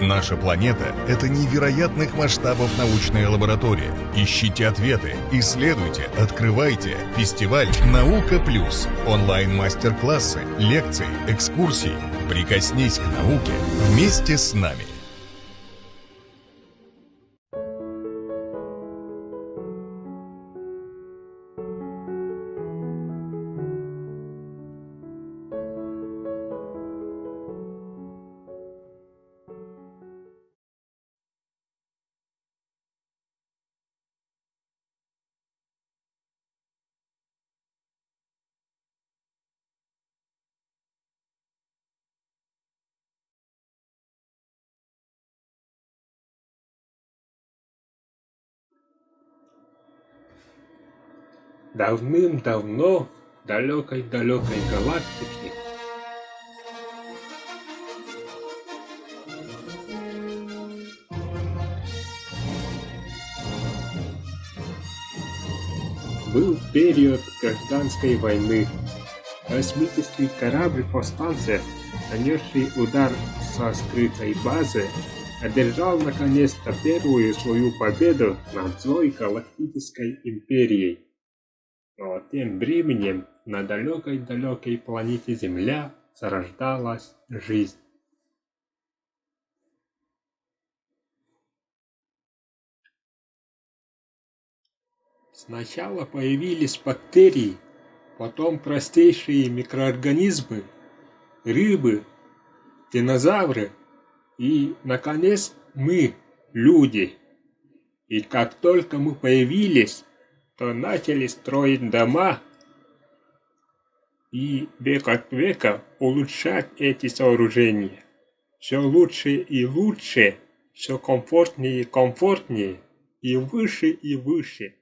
Наша планета – это невероятных масштабов научная лаборатория. Ищите ответы, исследуйте, открывайте. Фестиваль «Наука плюс». Онлайн-мастер-классы, лекции, экскурсии. Прикоснись к науке вместе с нами. Давным-давно в далекой-далекой галактике был период гражданской войны. Космический корабль повстанцев, нанесший удар со скрытой базы, одержал наконец-то первую свою победу над злой галактической империей. Но тем временем на далекой-далекой планете Земля зарождалась жизнь. Сначала появились бактерии, потом простейшие микроорганизмы, рыбы, динозавры и, наконец, мы, люди. И как только мы появились, то начали строить дома и век от века улучшать эти сооружения. Все лучше и лучше, все комфортнее и комфортнее, и выше и выше.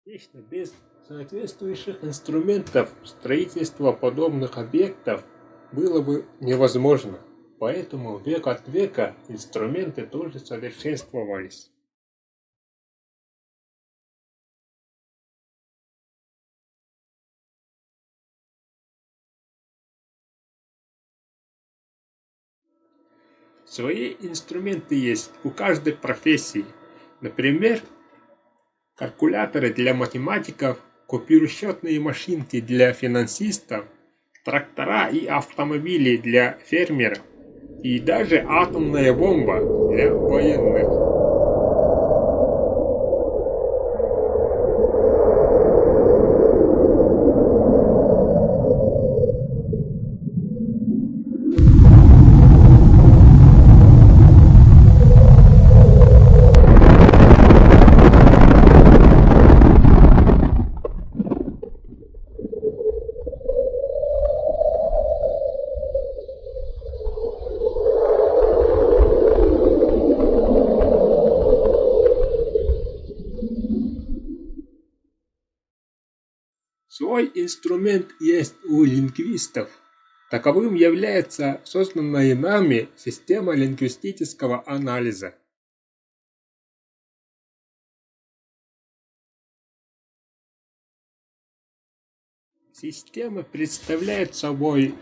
Конечно, без соответствующих инструментов строительство подобных объектов было бы невозможно. Поэтому век от века инструменты тоже совершенствовались. Свои инструменты есть у каждой профессии. Например, калькуляторы для математиков, копирующие машинки для финансистов, трактора и автомобили для фермеров и даже атомная бомба для военных. Свой инструмент есть у лингвистов. Таковым является созданная нами система лингвистического анализа. Система представляет собой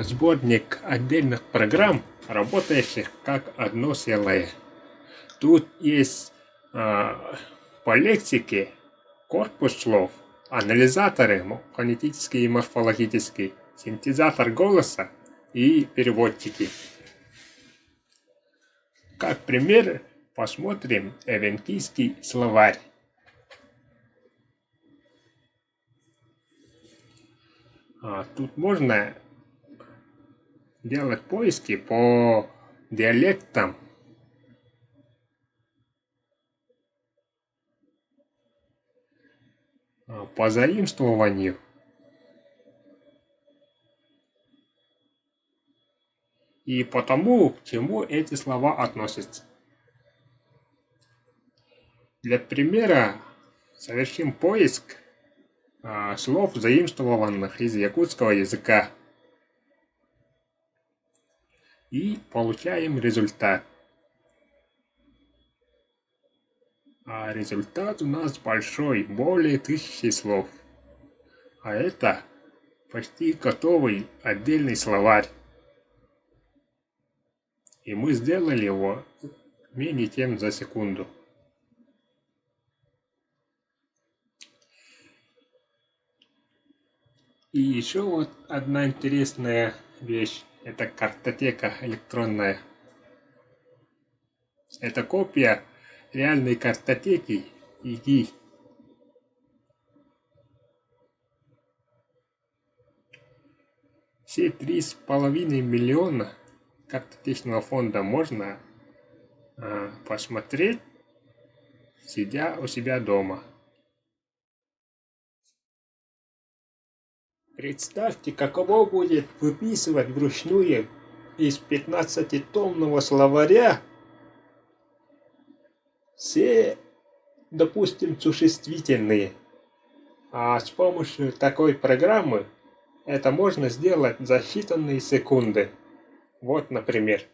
сборник отдельных программ, работающих как одно целое. Тут есть по лексике корпус слов, анализаторы фонетические и морфологические, синтезатор голоса и переводчики. Как пример посмотрим эвенкийский словарь. Тут можно делать поиски по диалектам. По заимствованию. и потому, к чему эти слова относятся. Для примера совершим поиск слов, заимствованных из якутского языка, и получаем результат. А результат у нас большой, более 1000 слов. А это почти готовый отдельный словарь. И мы сделали его менее чем за секунду. И еще вот одна интересная вещь. Это картотека электронная. Это копия реальной картотеки ИГИ. Все 3,5 миллиона картотечного фонда можно посмотреть, сидя у себя дома. Представьте, каково будет выписывать вручную из 15-томного словаря все, допустим, существительные. А с помощью такой программы это можно сделать за считанные секунды. Вот, например.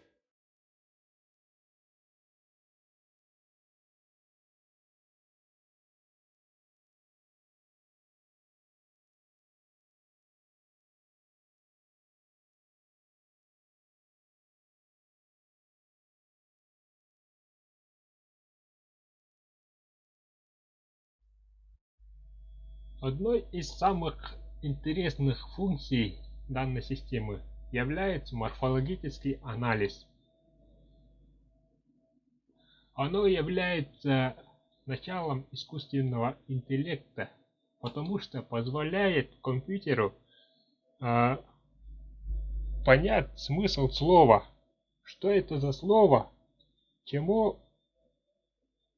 Одной из самых интересных функций данной системы является морфологический анализ. Оно является началом искусственного интеллекта, потому что позволяет компьютеру понять смысл слова, что это за слово, чему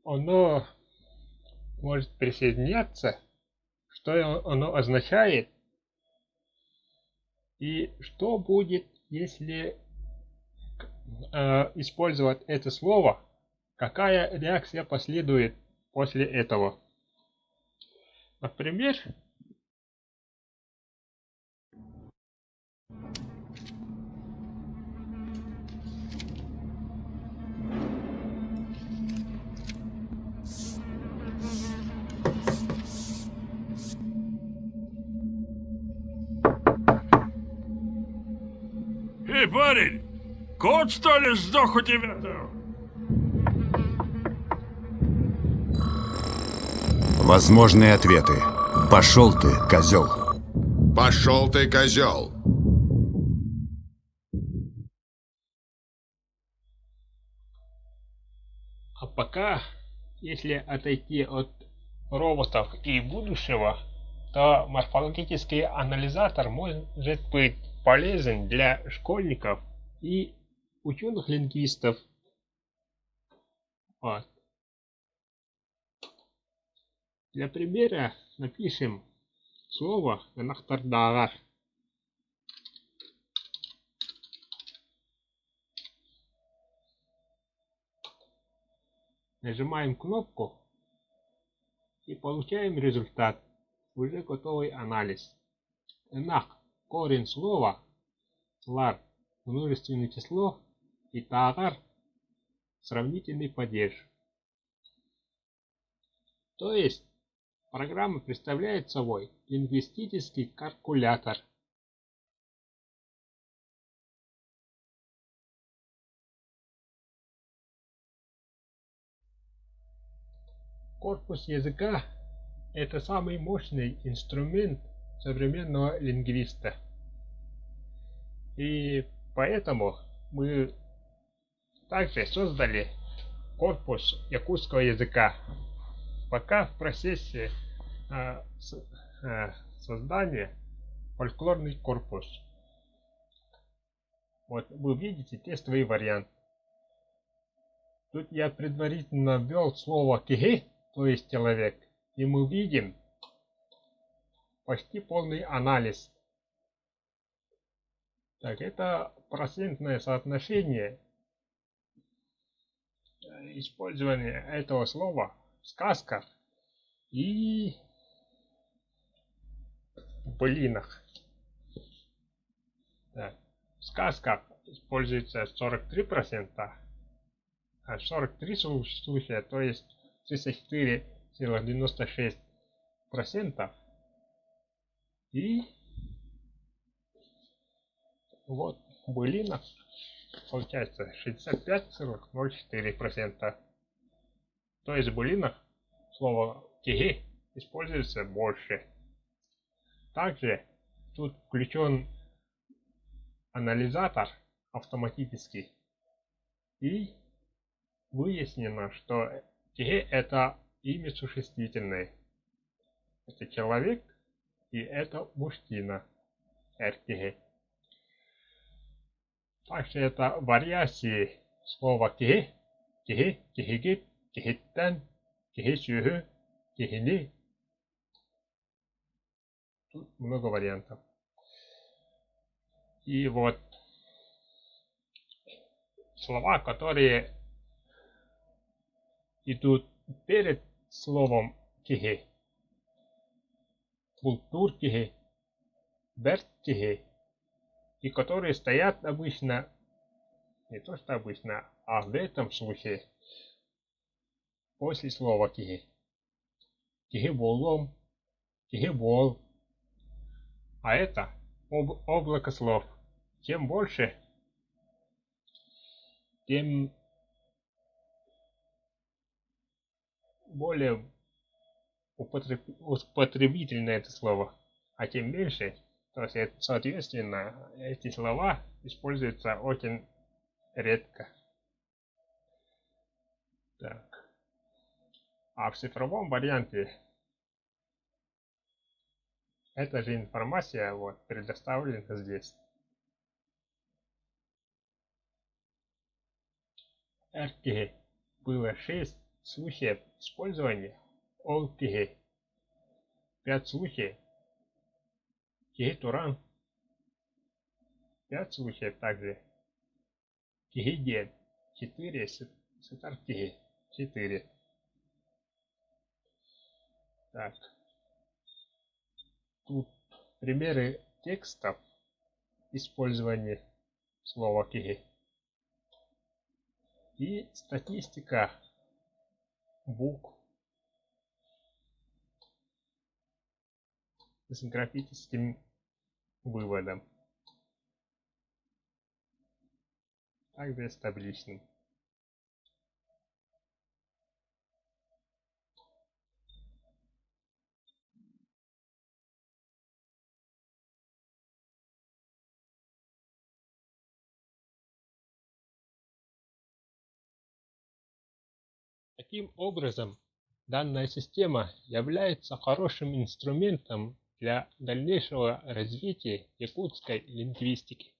оно может присоединяться, что оно означает и что будет, если использовать это слово, какая реакция последует после этого. Например, Эй, парень, кот что ли сдох у тебя-то? Возможные ответы. Пошел ты, козел. Пошел ты, козел! а пока, если отойти от роботов и будущего, то морфологический анализатор может быть полезен для школьников и ученых-лингвистов. Вот. Для примера напишем слово «нахтардагар». Нажимаем кнопку и получаем результат. Уже готовый анализ. Нах – корень слова, лар – множественное число и тагар – сравнительный падеж. То есть программа представляет собой лингвистический калькулятор. Корпус языка – это самый мощный инструмент современного лингвиста. И поэтому мы также создали корпус якутского языка. Пока в процессе создания фольклорный корпус. Вот вы видите тестовый вариант. Тут я предварительно ввел слово «киги», то есть человек, и мы видим почти полный анализ. Так, это процентное соотношение использования этого слова в сказках и в былинах. Так, в сказках используется 43%, а 43 случая, то есть 34,96%. И вот в былинах получается 65,04%. То есть в былинах слово «тиги» используется больше. Также тут включен анализатор автоматический, и выяснено, что «тиги» это имя существительное. Это человек и это мужчина. Эртиги. Также это вариации слова «тиги», «тиги», «тигигит», «тигиттен», «тигисюхü», «тигини». Тут много вариантов. И вот слова, которые идут перед словом «тиги», «культуртиги», «берттиги», и которые стоят обычно, не то что обычно, а в этом случае после слова «тиги». «Тиги болом», «тиги бол». А это облако слов. Чем больше, тем более употребительно это слово. А тем меньше, то есть, соответственно, эти слова используются очень редко. Так. А в цифровом варианте эта же информация вот предоставлена здесь. Эртиги было 6 случаев использования олтиги, 5 случаев тиги-туран, 5 случаев также тиги-дед, 4 сетартиги, 4. Так. Тут примеры текстов использования слова «тиги» и статистика букв с графическим выводом, также с табличным. Таким образом, данная система является хорошим инструментом для дальнейшего развития якутской лингвистики.